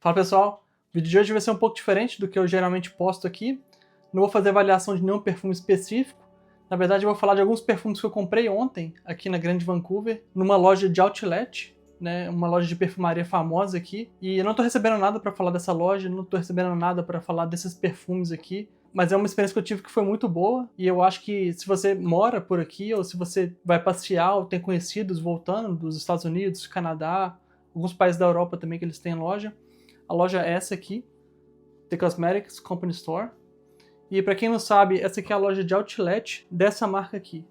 Fala pessoal, o vídeo de hoje vai ser um pouco diferente do que eu geralmente posto aqui. Não vou fazer avaliação de nenhum perfume específico. Na verdade, eu vou falar de alguns perfumes que eu comprei ontem aqui na Grande Vancouver, numa loja de outlet, né, uma loja de perfumaria famosa aqui. E eu não estou recebendo nada para falar dessa loja, não estou recebendo nada para falar desses perfumes aqui. Mas é uma experiência que eu tive que foi muito boa, e eu acho que se você mora por aqui, ou se você vai passear, ou tem conhecidos voltando dos Estados Unidos, Canadá, alguns países da Europa também que eles têm loja, a loja é essa aqui, The Cosmetics Company Store. E para quem não sabe, essa aqui é a loja de outlet dessa marca aqui,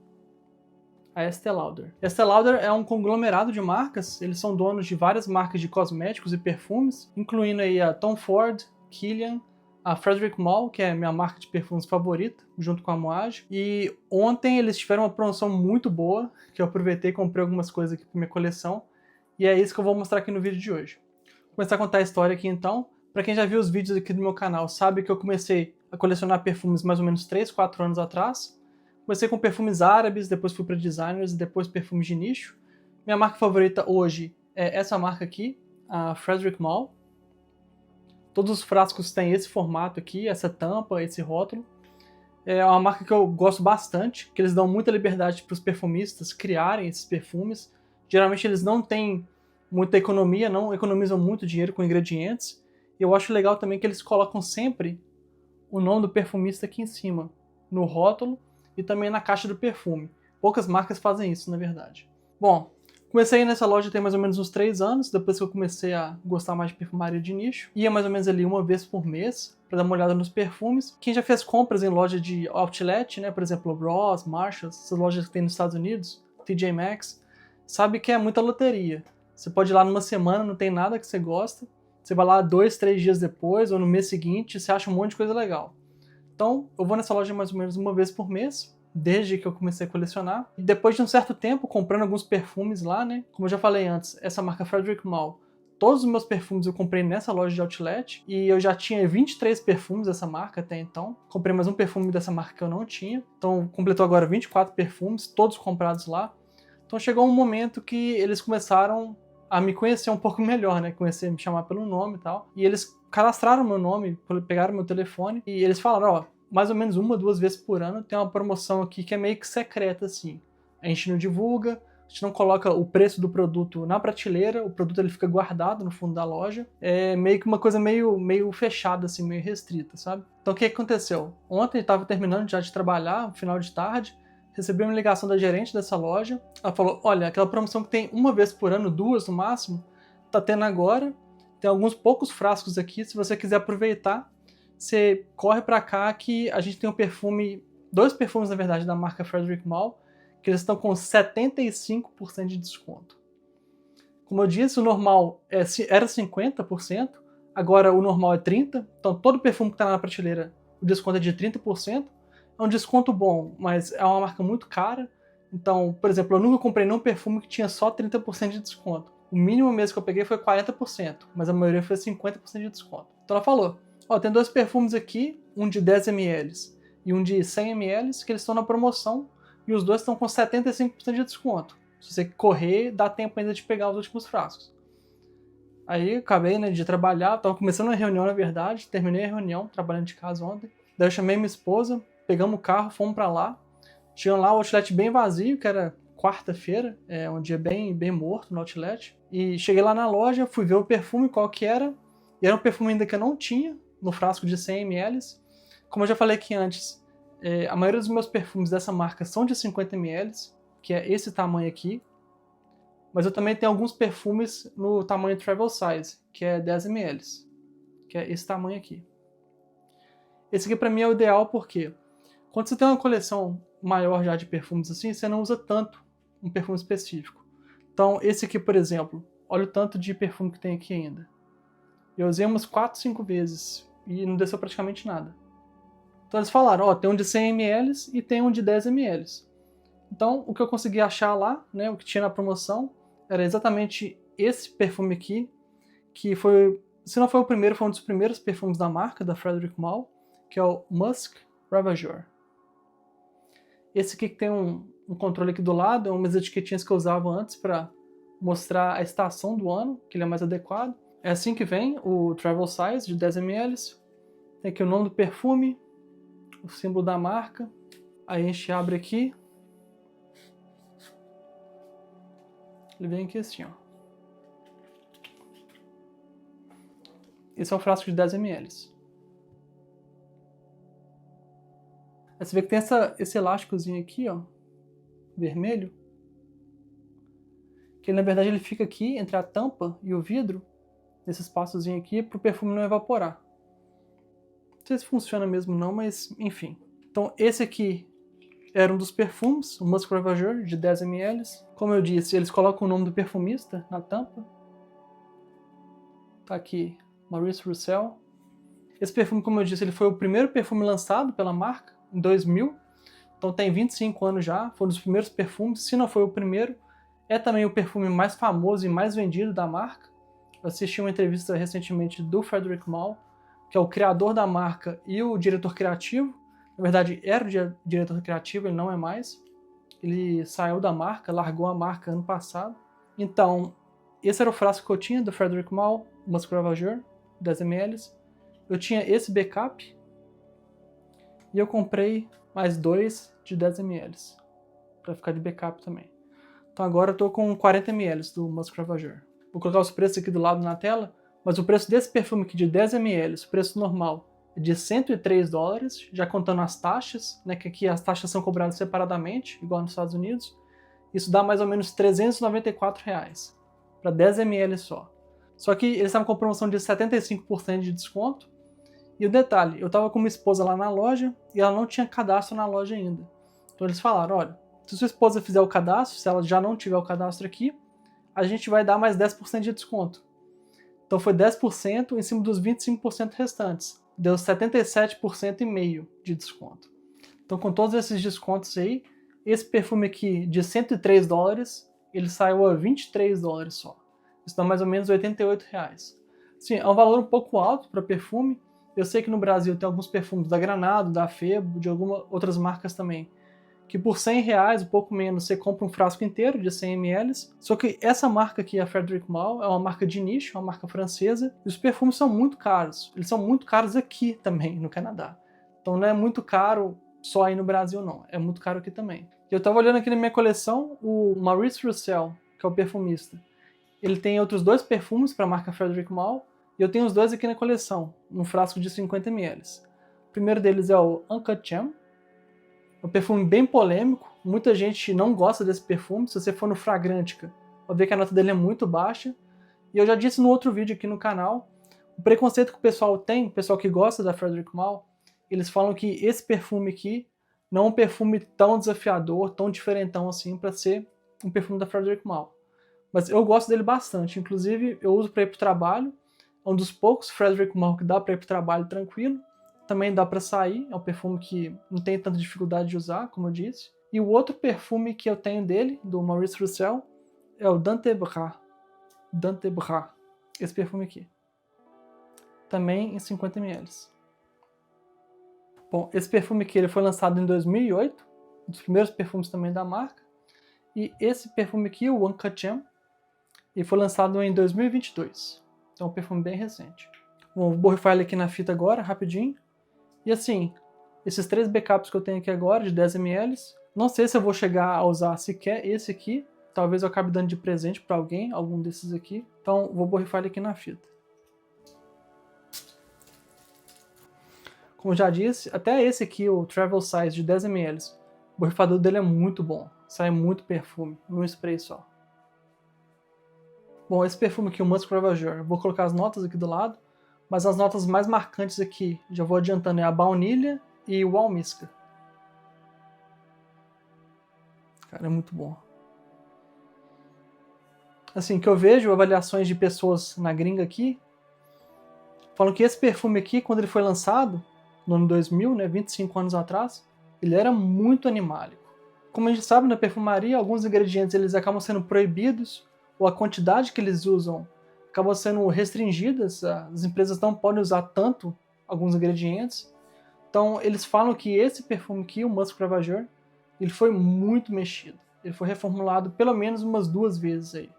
a Estée Lauder. A Estée Lauder é um conglomerado de marcas, eles são donos de várias marcas de cosméticos e perfumes, incluindo aí a Tom Ford, Kilian, a Frederic Malle, que é a minha marca de perfumes favorita, junto com a Moage. E ontem eles tiveram uma promoção muito boa, que eu aproveitei e comprei algumas coisas aqui para minha coleção, e é isso que eu vou mostrar aqui no vídeo de hoje. Vou começar a contar a história aqui então. Para quem já viu os vídeos aqui do meu canal, sabe que eu comecei a colecionar perfumes mais ou menos 3, 4 anos atrás. Comecei com perfumes árabes, depois fui para designers e depois perfumes de nicho. Minha marca favorita hoje é essa marca aqui, a Frederic Malle. Todos os frascos têm esse formato aqui, essa tampa, esse rótulo. É uma marca que eu gosto bastante, que eles dão muita liberdade para os perfumistas criarem esses perfumes. Geralmente eles não têm muita economia, não economizam muito dinheiro com ingredientes. E eu acho legal também que eles colocam sempre o nome do perfumista aqui em cima, no rótulo e também na caixa do perfume. Poucas marcas fazem isso, na verdade. Bom, comecei nessa loja tem mais ou menos uns 3 anos, depois que eu comecei a gostar mais de perfumaria de nicho. Ia mais ou menos ali uma vez por mês, para dar uma olhada nos perfumes. Quem já fez compras em loja de outlet, né, por exemplo, Ross, Marshalls, essas lojas que tem nos Estados Unidos, TJ Maxx, sabe que é muita loteria. Você pode ir lá numa semana, não tem nada que você gosta. Você vai lá 2, 3 dias depois, ou no mês seguinte, você acha um monte de coisa legal. Então, eu vou nessa loja mais ou menos uma vez por mês, desde que eu comecei a colecionar. E depois de um certo tempo, comprando alguns perfumes lá, né? Como eu já falei antes, essa marca Frederic Malle, todos os meus perfumes eu comprei nessa loja de outlet, e eu já tinha 23 perfumes dessa marca até então. Comprei mais um perfume dessa marca que eu não tinha. Então, completou agora 24 perfumes, todos comprados lá. Então, chegou um momento que eles começaram a me conhecer um pouco melhor, né? Conhecer, me chamar pelo nome e tal. E eles cadastraram meu nome, pegaram meu telefone e eles falaram, ó, mais ou menos 1, 2 vezes por ano tem uma promoção aqui que é meio que secreta, assim. A gente não divulga, a gente não coloca o preço do produto na prateleira, o produto ele fica guardado no fundo da loja. É meio que uma coisa meio fechada, assim, meio restrita, sabe? Então o que aconteceu? Ontem eu estava terminando já de trabalhar, no final de tarde, recebi uma ligação da gerente dessa loja. Ela falou, olha, aquela promoção que tem uma vez por ano, 2 no máximo, tá tendo agora. Tem alguns poucos frascos aqui, se você quiser aproveitar, você corre pra cá que a gente tem um perfume, 2 perfumes na verdade da marca Frederic Malle, que eles estão com 75% de desconto. Como eu disse, o normal era 50%, agora o normal é 30%, então todo perfume que tá na prateleira, o desconto é de 30%. É um desconto bom, mas é uma marca muito cara. Então, por exemplo, eu nunca comprei nenhum perfume que tinha só 30% de desconto. O mínimo mesmo que eu peguei foi 40%, mas a maioria foi 50% de desconto. Então ela falou, ó, tem 2 perfumes aqui, um de 10 ml e um de 100 ml, que eles estão na promoção, e os dois estão com 75% de desconto. Se você correr, dá tempo ainda de pegar os últimos frascos. Aí acabei, né, de trabalhar, tava começando a reunião na verdade, terminei a reunião, trabalhando de casa ontem. Daí eu chamei minha esposa, pegamos o carro, fomos pra lá. Tinha lá o outlet bem vazio, que era quarta-feira, um dia bem morto no outlet. E cheguei lá na loja, fui ver o perfume, qual que era. E era um perfume ainda que eu não tinha, no frasco de 100 ml. Como eu já falei aqui antes, a maioria dos meus perfumes dessa marca são de 50 ml, que é esse tamanho aqui. Mas eu também tenho alguns perfumes no tamanho travel size, que é 10 ml, que é esse tamanho aqui. Esse aqui pra mim é o ideal porque quando você tem uma coleção maior já de perfumes assim, você não usa tanto um perfume específico. Então esse aqui, por exemplo, olha o tanto de perfume que tem aqui ainda. Eu usei umas 4, 5 vezes e não desceu praticamente nada. Então eles falaram, ó, tem um de 100 ml e tem um de 10 ml. Então o que eu consegui achar lá, né, o que tinha na promoção, era exatamente esse perfume aqui, que foi, se não foi o primeiro, foi um dos primeiros perfumes da marca, da Frederic Malle, que é o Musk Ravageur. Esse aqui que tem um controle aqui do lado, é umas etiquetinhas que eu usava antes para mostrar a estação do ano, que ele é mais adequado. É assim que vem o Travel Size de 10 ml. Tem aqui o nome do perfume, o símbolo da marca. Aí a gente abre aqui. Ele vem aqui assim, ó. Esse é o frasco de 10 ml. Aí você vê que tem esse elásticozinho aqui, ó, vermelho, que na verdade ele fica aqui entre a tampa e o vidro, nesse espaçozinho aqui, para o perfume não evaporar. Não sei se funciona mesmo não, mas enfim. Então esse aqui era um dos perfumes, o Musk Ravageur de 10 ml. Como eu disse, eles colocam o nome do perfumista na tampa. Tá aqui, Maurice Roussel. Esse perfume, como eu disse, ele foi o primeiro perfume lançado pela marca, em 2000. Então tem 25 anos já, foi um dos primeiros perfumes, se não foi o primeiro. É também o perfume mais famoso e mais vendido da marca. Eu assisti uma entrevista recentemente do Frederic Malle, que é o criador da marca e o diretor criativo. Na verdade, era o diretor criativo, ele não é mais. Ele saiu da marca, largou a marca ano passado. Então, esse era o frasco que eu tinha do Frederic Malle, Musk Ravageur, 10 ml. Eu tinha esse backup e eu comprei mais 2 de 10 ml, para ficar de backup também. Então agora eu tô com 40 ml do Musk Ravageur. Vou colocar os preços aqui do lado na tela, mas o preço desse perfume aqui de 10 ml, o preço normal, é de $103, já contando as taxas, né, que aqui as taxas são cobradas separadamente, igual nos Estados Unidos. Isso dá mais ou menos R$394 para 10 ml só. Só que eles estavam com promoção de 75% de desconto. E o detalhe, eu estava com minha esposa lá na loja e ela não tinha cadastro na loja ainda. Então eles falaram, olha, se sua esposa fizer o cadastro, se ela já não tiver o cadastro aqui, a gente vai dar mais 10% de desconto. Então foi 10% em cima dos 25% restantes. Deu 77,5% de desconto. Então com todos esses descontos aí, esse perfume aqui de $103, ele saiu a $23 só. Isso dá mais ou menos R$88. Sim, é um valor um pouco alto para perfume. Eu sei que no Brasil tem alguns perfumes da Granado, da Febo, de algumas outras marcas também, que por R$100, um pouco menos, você compra um frasco inteiro de 100 ml. Só que essa marca aqui, a Frederic Malle, é uma marca de nicho, uma marca francesa, e os perfumes são muito caros. Eles são muito caros aqui também, no Canadá. Então não é muito caro só aí no Brasil, não. É muito caro aqui também. E eu estava olhando aqui na minha coleção, o Maurice Roussel, que é o perfumista. Ele tem outros 2 perfumes para a marca Frederic Malle, e eu tenho os 2 aqui na coleção, num frasco de 50 ml. O primeiro deles é o Uncut Gem. É um perfume bem polêmico, muita gente não gosta desse perfume. Se você for no Fragrantica, vai ver que a nota dele é muito baixa. E eu já disse no outro vídeo aqui no canal, o preconceito que o pessoal tem, o pessoal que gosta da Frederic Malle, eles falam que esse perfume aqui não é um perfume tão desafiador, tão diferentão assim para ser um perfume da Frederic Malle. Mas eu gosto dele bastante, inclusive eu uso para ir para o trabalho. É um dos poucos Frederic Malle que dá para ir para o trabalho tranquilo. Também dá para sair, é um perfume que não tem tanta dificuldade de usar, como eu disse. E o outro perfume que eu tenho dele, do Maurice Roussel, é o Dante Bras. Dante Bras. Esse perfume aqui. Também em 50 ml. Bom, esse perfume aqui ele foi lançado em 2008, um dos primeiros perfumes também da marca. E esse perfume aqui, o Uncut Gem, ele foi lançado em 2022. Então é um perfume bem recente. Bom, vou borrifar ele aqui na fita agora, rapidinho. E assim, esses 3 backups que eu tenho aqui agora, de 10 ml, não sei se eu vou chegar a usar sequer esse aqui. Talvez eu acabe dando de presente para alguém, algum desses aqui. Então vou borrifar ele aqui na fita. Como já disse, até esse aqui, o Travel Size de 10 ml, o borrifador dele é muito bom. Sai muito perfume, num spray só. Bom, esse perfume aqui, o Musk Ravageur, vou colocar as notas aqui do lado, mas as notas mais marcantes aqui, já vou adiantando, é a baunilha e o almíscar. Cara, é muito bom. Assim, que eu vejo avaliações de pessoas na gringa aqui, falam que esse perfume aqui, quando ele foi lançado, no ano 2000, né, 25 anos atrás, ele era muito animálico. Como a gente sabe, na perfumaria, alguns ingredientes eles acabam sendo proibidos, ou a quantidade que eles usam acabam sendo restringidas, as empresas não podem usar tanto alguns ingredientes. Então eles falam que esse perfume aqui, o Musk Ravageur, ele foi muito mexido. Ele foi reformulado pelo menos umas 2 vezes aí.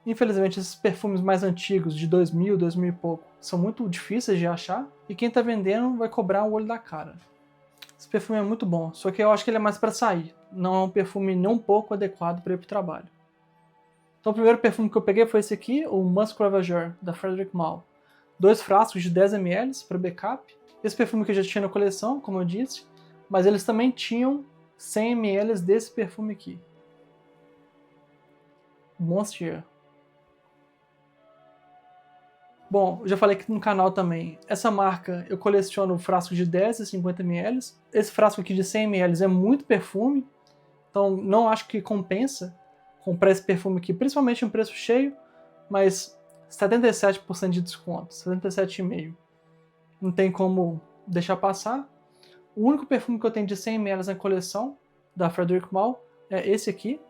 Infelizmente, esses perfumes mais antigos, de 2000, 2000 e pouco, são muito difíceis de achar, e quem tá vendendo vai cobrar o olho da cara. Esse perfume é muito bom, só que eu acho que ele é mais para sair, não é um perfume nem um pouco adequado para ir pro trabalho. Então o primeiro perfume que eu peguei foi esse aqui, o Musk Ravageur, da Frederic Malle. 2 frascos de 10 ml para backup. Esse perfume que eu já tinha na coleção, como eu disse, mas eles também tinham 100 ml desse perfume aqui. Monsieur. Bom, eu já falei aqui no canal também, essa marca eu coleciono frascos de 10 e 50 ml. Esse frasco aqui de 100 ml é muito perfume, então não acho que compensa comprar esse perfume aqui, principalmente em preço cheio, mas 77% de desconto, 77,5%. Não tem como deixar passar. O único perfume que eu tenho de 100 ml na coleção, da Frederic Malle, é esse aqui,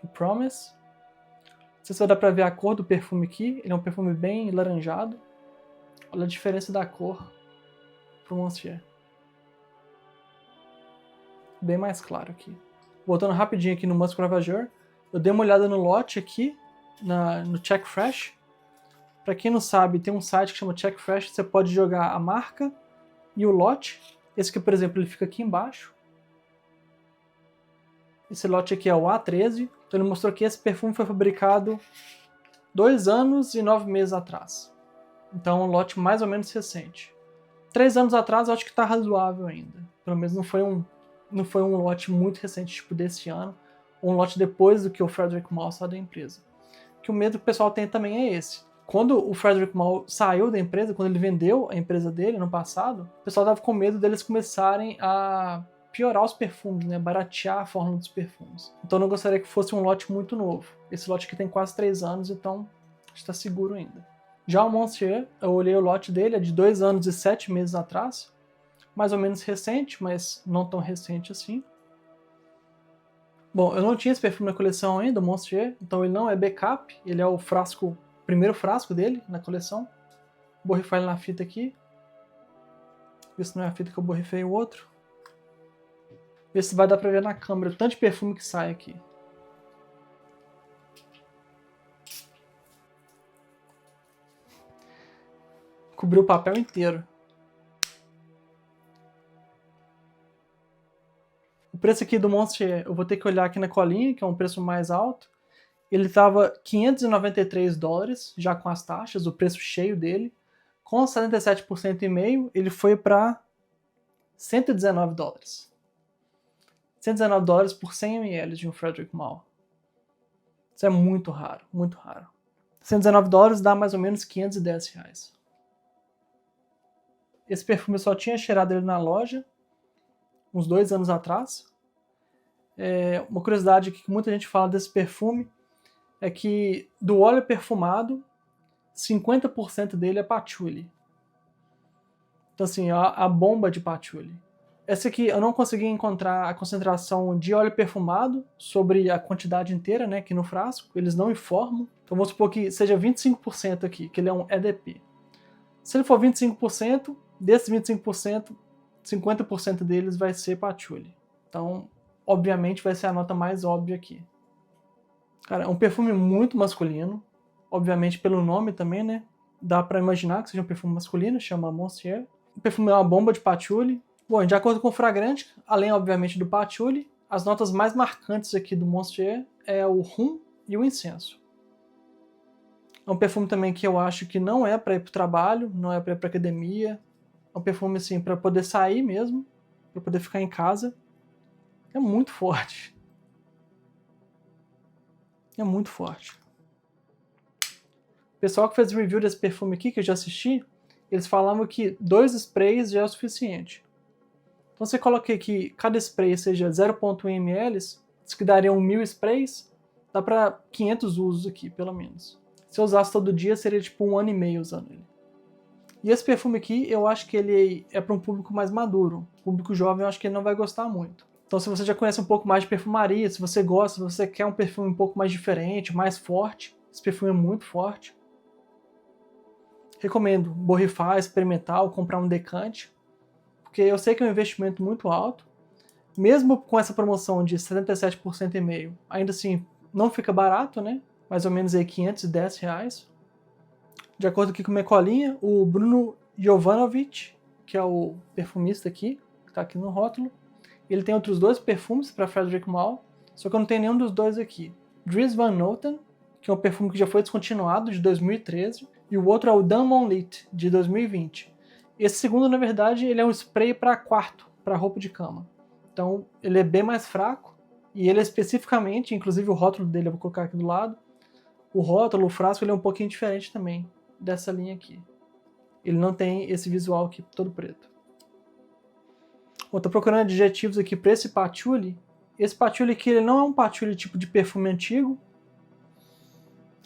o Promise. Não sei se vai dar pra ver a cor do perfume aqui, ele é um perfume bem laranjado. Olha a diferença da cor pro Monsieur. Bem mais claro aqui. Voltando rapidinho aqui no Musk Ravageur, eu dei uma olhada no lote aqui, no Check Fresh. Para quem não sabe, tem um site que chama Check Fresh, você pode jogar a marca e o lote. Esse aqui, por exemplo, ele fica aqui embaixo. Esse lote aqui é o A13. Então ele mostrou que esse perfume foi fabricado 2 anos e 9 meses atrás. Então é um lote mais ou menos recente. 3 anos atrás eu acho que está razoável ainda. Pelo menos não foi um lote muito recente, tipo desse ano, ou um lote depois do que o Frederic Malle saiu da empresa. Que o medo que o pessoal tem também é esse. Quando o Frederic Malle saiu da empresa, quando ele vendeu a empresa dele no passado, o pessoal estava com medo deles começarem a piorar os perfumes, né? Baratear a fórmula dos perfumes. Então eu não gostaria que fosse um lote muito novo. Esse lote aqui tem quase 3 anos, então está seguro ainda. Já o Monsieur, eu olhei o lote dele, é de 2 anos e 7 meses atrás. Mais ou menos recente, mas não tão recente assim. Bom, eu não tinha esse perfume na coleção ainda, o Monsieur, então ele não é backup, ele é o primeiro frasco dele na coleção. Vou borrifar ele na fita aqui. Ver se não é a fita que eu borrifei o outro. Ver se vai dar pra ver na câmera o tanto de perfume que sai aqui. Cobriu o papel inteiro. O preço aqui do Monster, eu vou ter que olhar aqui na colinha, que é um preço mais alto. Ele estava $593, já com as taxas, o preço cheio dele. Com 77% e meio, ele foi para $119. $119 por 100 ml de um Frederic Malle. Isso é muito raro, muito raro. $119 dá mais ou menos R$510. Esse perfume eu só tinha cheirado ele na loja, uns 2 anos atrás. Uma curiosidade que muita gente fala desse perfume é que do óleo perfumado, 50% dele é patchouli. Então assim, a bomba de patchouli. Essa aqui eu não consegui encontrar a concentração de óleo perfumado sobre a quantidade inteira, né, aqui no frasco. Eles não informam. Então vamos supor que seja 25% aqui, que ele é um EDP. Se ele for 25%, desses 25%, 50% deles vai ser patchouli. Então, obviamente, vai ser a nota mais óbvia aqui. Cara, é um perfume muito masculino. Obviamente, pelo nome também, né? Dá pra imaginar que seja um perfume masculino, chama Monsieur. O perfume é uma bomba de patchouli. Bom, de acordo com o fragrante, além, obviamente, do patchouli, as notas mais marcantes aqui do Monsieur é o rum e o incenso. É um perfume também que eu acho que não é para ir pro trabalho, não é para ir pra academia. É um perfume, assim, para poder sair mesmo, para poder ficar em casa. É muito forte. É muito forte. O pessoal que fez review desse perfume aqui, que eu já assisti, eles falavam que 2 sprays já é o suficiente. Então você coloca que cada spray seja 0,1 ml, isso que daria 1.000 sprays, dá para 500 usos aqui, pelo menos. Se eu usasse todo dia, seria tipo 1 ano e meio usando ele. E esse perfume aqui, eu acho que ele é para um público mais maduro. O público jovem, eu acho que ele não vai gostar muito. Então se você já conhece um pouco mais de perfumaria, se você gosta, se você quer um perfume um pouco mais diferente, mais forte, esse perfume é muito forte. Recomendo borrifar, experimentar ou comprar um decante, porque eu sei que é um investimento muito alto. Mesmo com essa promoção de 77% e meio, ainda assim não fica barato, né? mais ou menos aí R$510. De acordo aqui com minha colinha, o Bruno Jovanovic, que é o perfumista aqui, que está aqui no rótulo, ele tem outros 2 perfumes para Frederic Malle, só que eu não tenho nenhum dos 2 aqui. Dries Van Noten, que é um perfume que já foi descontinuado, de 2013, e o outro é o Dan Monlit, de 2020. Esse segundo, na verdade, ele é um spray para quarto, para roupa de cama. Então, ele é bem mais fraco, e ele é especificamente, inclusive o rótulo dele eu vou colocar aqui do lado, o rótulo, o frasco, ele é um pouquinho diferente também dessa linha aqui. Ele não tem esse visual aqui todo preto. Bom, tô procurando adjetivos aqui para esse patchouli. Esse patchouli aqui, ele não é um patchouli tipo de perfume antigo,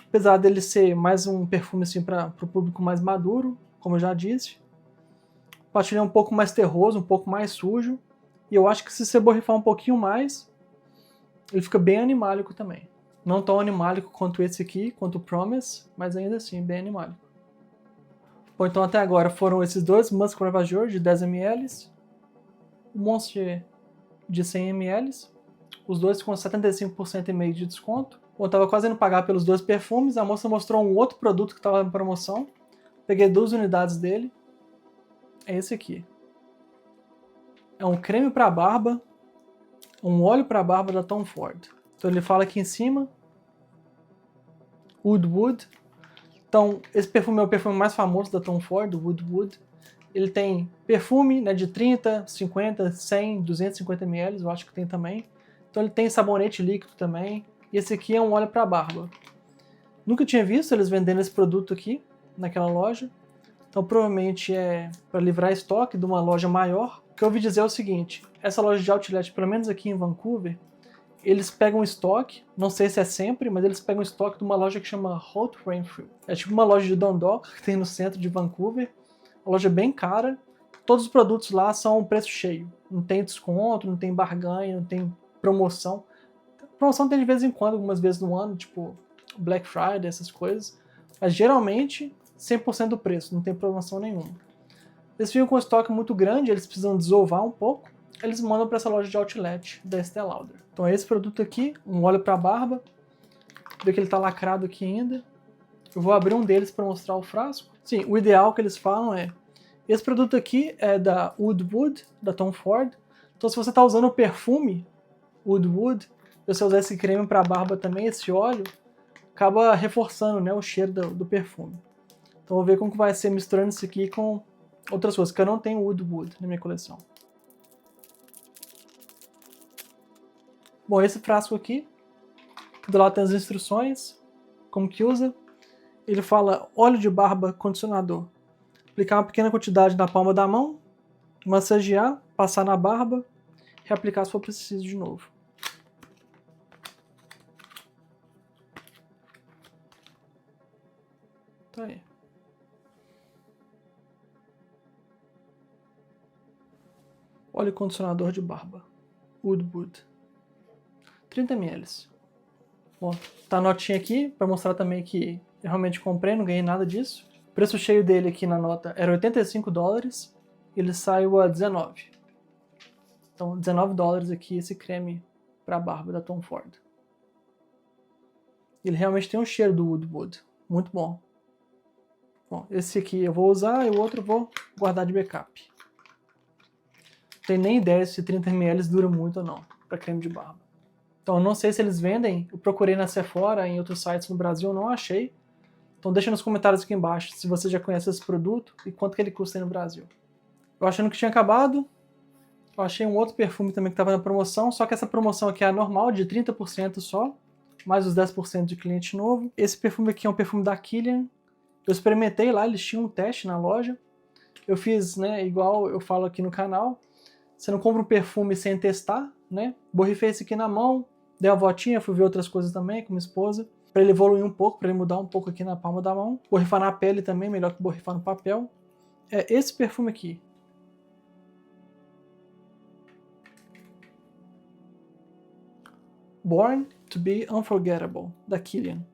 apesar dele ser mais um perfume assim para o público mais maduro, como eu já disse. O patchouli é um pouco mais terroso, um pouco mais sujo, e eu acho que se você borrifar um pouquinho mais, ele fica bem animálico também. Não tão animálico quanto esse aqui, quanto o Promise, mas ainda assim bem animálico. Bom, então até agora foram esses 2 Musk Ravageur de 10 ml, o Monster de 100 ml, os 2 com 75% e meio de desconto. Bom, eu tava quase indo pagar pelos 2 perfumes, a moça mostrou um outro produto que estava em promoção, peguei 2 unidades dele, é esse aqui. É um creme para barba, um óleo para barba da Tom Ford. Então ele fala aqui em cima, Wood. Então esse perfume é o perfume mais famoso da Tom Ford, o Wood. Ele tem perfume, né, de 30, 50, 100, 250 ml, eu acho que tem também. Então ele tem sabonete líquido também. E esse aqui é um óleo para barba. Nunca tinha visto eles vendendo esse produto aqui, naquela loja. Então provavelmente é para livrar estoque de uma loja maior. O que eu ouvi dizer é o seguinte, essa loja de outlet, pelo menos aqui em Vancouver, eles pegam estoque, não sei se é sempre, mas eles pegam estoque de uma loja que chama Hot Renfrew. É tipo uma loja de Dundalk, que tem no centro de Vancouver. Uma loja bem cara. Todos os produtos lá são preço cheio. Não tem desconto, não tem barganha, não tem promoção. Promoção tem de vez em quando, algumas vezes no ano, tipo Black Friday, essas coisas. Mas geralmente 100% do preço, não tem promoção nenhuma. Eles ficam com um estoque muito grande, eles precisam desovar um pouco. Eles mandam para essa loja de outlet da Estée Lauder. Então é esse produto aqui, um óleo para barba. Vê que ele está lacrado aqui ainda. Eu vou abrir um deles para mostrar o frasco. Sim, o ideal que eles falam é, esse produto aqui é da Wood, da Tom Ford. Então se você está usando o perfume Wood, se você usar esse creme para barba também, esse óleo, acaba reforçando, né, o cheiro do perfume. Então vou ver como que vai ser misturando isso aqui com outras coisas, que eu não tenho Wood na minha coleção. Bom, esse frasco aqui, do lado tem as instruções, como que usa. Ele fala óleo de barba condicionador. Aplicar uma pequena quantidade na palma da mão, massagear, passar na barba, reaplicar se for preciso de novo. Tá aí. Óleo condicionador de barba. Wood. 30 ml. Bom, tá a notinha aqui para mostrar também que eu realmente comprei, não ganhei nada disso. O preço cheio dele aqui na nota era $85, ele saiu a 19. Então $19 aqui esse creme para barba da Tom Ford. Ele realmente tem um cheiro do Wood, muito bom. Bom, esse aqui eu vou usar e o outro eu vou guardar de backup. Não tenho nem ideia se 30 ml dura muito ou não para creme de barba. Então eu não sei se eles vendem, eu procurei na Sephora, em outros sites no Brasil, eu não achei. Então deixa nos comentários aqui embaixo se você já conhece esse produto e quanto que ele custa aí no Brasil. Eu achando que tinha acabado, eu achei um outro perfume também que estava na promoção, só que essa promoção aqui é a normal, de 30% só, mais os 10% de cliente novo. Esse perfume aqui é um perfume da Kilian. Eu experimentei lá, eles tinham um teste na loja. Eu fiz, né, igual eu falo aqui no canal, você não compra um perfume sem testar, né? Borrifei esse aqui na mão, dei uma voltinha, fui ver outras coisas também com minha esposa, para ele evoluir um pouco, para ele mudar um pouco aqui na palma da mão. Borrifar na pele também, melhor que borrifar no papel. É esse perfume aqui. Born to be Unforgettable, da Kilian.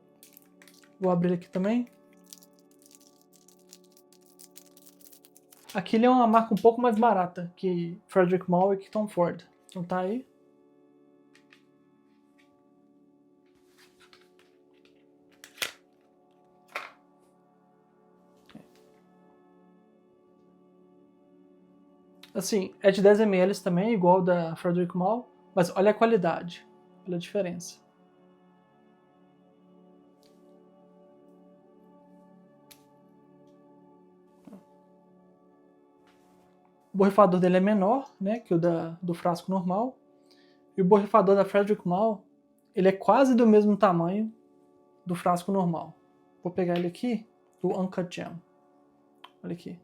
Vou abrir ele aqui também. A Kilian é uma marca um pouco mais barata que Frederic Malle e que Tom Ford. Então tá aí. Assim, é de 10 ml também, igual da Frederic Malle, mas olha a qualidade, olha a diferença. O borrifador dele é menor, né, que o do frasco normal. E o borrifador da Frederic Malle, ele é quase do mesmo tamanho do frasco normal. Vou pegar ele aqui, o Uncut Gem. Olha aqui.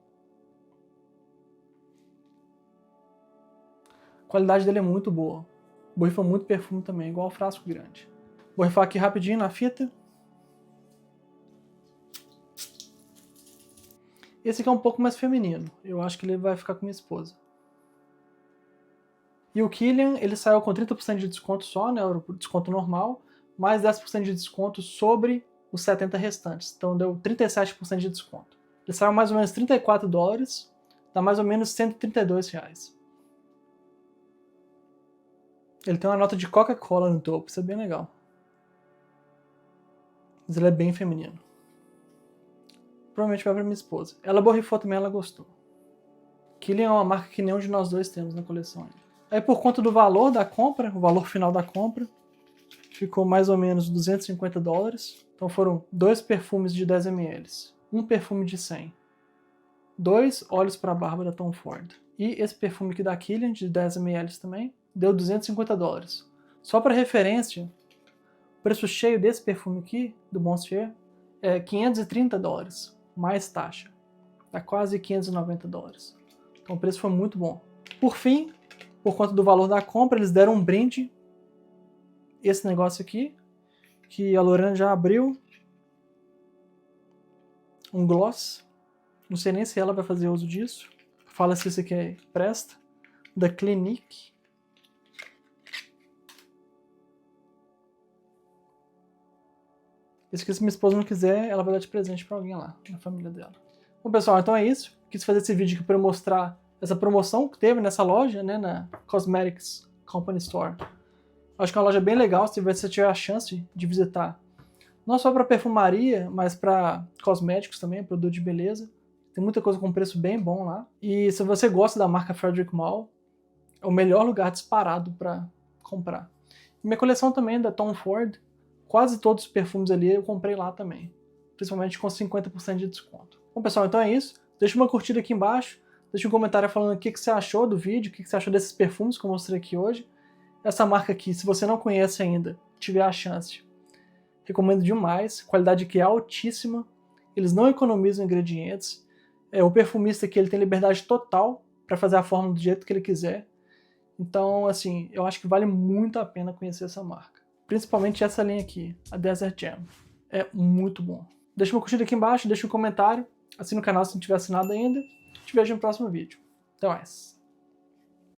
A qualidade dele é muito boa. Borrifa muito perfume também, igual o frasco grande. Vou borrifar aqui rapidinho na fita. Esse aqui é um pouco mais feminino. Eu acho que ele vai ficar com minha esposa. E o Kilian, ele saiu com 30% de desconto só, né, o desconto normal, mais 10% de desconto sobre os 70 restantes. Então deu 37% de desconto. Ele saiu mais ou menos $34, dá mais ou menos R$132. Ele tem uma nota de Coca-Cola no topo, isso é bem legal. Mas ele é bem feminino. Provavelmente vai pra minha esposa. Ela borrifou também, ela gostou. Kilian é uma marca que nenhum de nós dois temos na coleção ainda. Aí por conta do valor da compra, o valor final da compra, ficou mais ou menos $250. Então foram 2 perfumes de 10 ml, 1 perfume de 100, 2 óleos para barba da Tom Ford. E esse perfume aqui da Kilian, de 10 ml também, deu $250. Só para referência, o preço cheio desse perfume aqui, do Monsieur, é $530, mais taxa. Dá quase $590. Então o preço foi muito bom. Por fim, por conta do valor da compra, eles deram um brinde. Esse negócio aqui, que a Lorena já abriu. Um gloss. Não sei nem se ela vai fazer uso disso. Fala se isso aqui presta. Da Clinique. Esse aqui, se minha esposa não quiser, ela vai dar de presente pra alguém lá, na família dela. Bom, pessoal, então é isso. Quis fazer esse vídeo aqui para mostrar essa promoção que teve nessa loja, né, na Cosmetics Company Store. Acho que é uma loja bem legal, se você tiver a chance de visitar. Não só para perfumaria, mas para cosméticos também, produto de beleza. Tem muita coisa com preço bem bom lá. E se você gosta da marca Frederic Malle, é o melhor lugar disparado para comprar. E minha coleção também é da Tom Ford. Quase todos os perfumes ali eu comprei lá também. Principalmente com 50% de desconto. Bom, pessoal, então é isso. Deixa uma curtida aqui embaixo. Deixa um comentário falando o que você achou do vídeo, o que você achou desses perfumes que eu mostrei aqui hoje. Essa marca aqui, se você não conhece ainda, tiver a chance, recomendo demais. A qualidade aqui é altíssima. Eles não economizam ingredientes. O perfumista aqui ele tem liberdade total para fazer a fórmula do jeito que ele quiser. Então, assim, eu acho que vale muito a pena conhecer essa marca. Principalmente essa linha aqui, a Desert Gem. É muito bom. Deixa uma curtida aqui embaixo, deixa um comentário. Assina o canal se não tiver assinado ainda. Te vejo no próximo vídeo. Até mais.